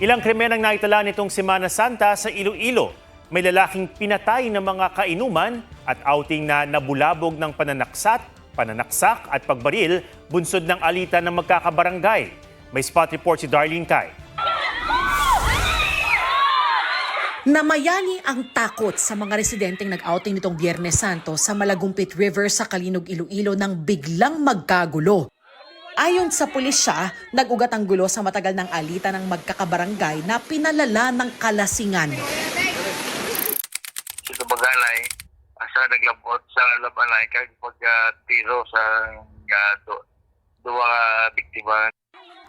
Ilang krimen ang naitala nitong Semana Santa sa Iloilo. May lalaking pinatay ng mga kainuman at outing na nabulabog ng pananaksak at pagbaril bunsod ng alitan ng magkakabarangay. May spot report si Darlene Kai. Namayani ang takot sa mga residenteng nag-outing nitong Biyernes Santo sa Malagumpit River sa Kalinog, Iloilo nang biglang magkagulo. Ayon sa pulisya, nag-ugat ang gulo sa matagal ng alitan ng magkakabarangay na pinalala ng kalasingan. Sa Bagalay, asa naglabot sa labanay kag pagtiro sa duwa biktima.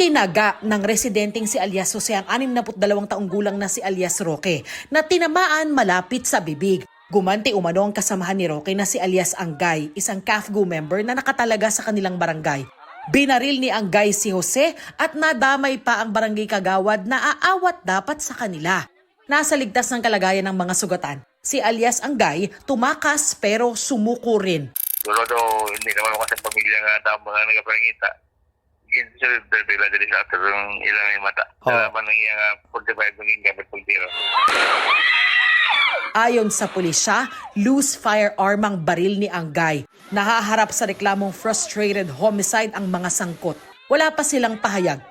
Tinaga ng residenteng si alias Jose ang 62 taong gulang na si alias Roque na tinamaan malapit sa bibig. Gumanti umano ang kasamahan ni Roque na si alias Anggay, isang CAFGO member na nakatalaga sa kanilang barangay. Binaril ni Anggay si Jose at nadamay pa ang barangay kagawad na aawat dapat sa kanila. Nasa ligtas ng kalagayan ng mga sugatan. Si alias Anggay tumakas pero sumuko rin. Pero hindi naman ako sa pamilya nga tama nga nagapangita. Ginsulod bigla diri sa ato ng ilang mata. Salaman ng iyang 45 ng gamit pagtiro. Ayon sa pulisya, loose firearm ang baril ni Anggay. Nahaharap sa reklamong frustrated homicide ang mga sangkot. Wala pa silang pahayag.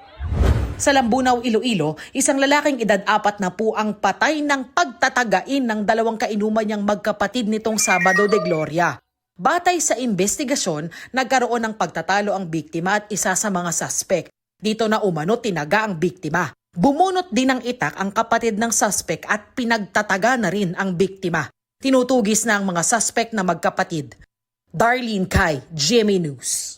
Sa Lambunaw, Iloilo, isang lalaking edad 40 ang patay ng pagtatagain ng dalawang kainuman niyang magkapatid nitong Sabado de Gloria. Batay sa investigasyon, nagkaroon ng pagtatalo ang biktima at isa sa mga suspect. Dito na umano tinaga ang biktima. Bumunot din ng itak ang kapatid ng suspect at pinagtataga na rin ang biktima. Tinutugis na ang mga suspect na magkapatid. Darlene Kai, GMA News.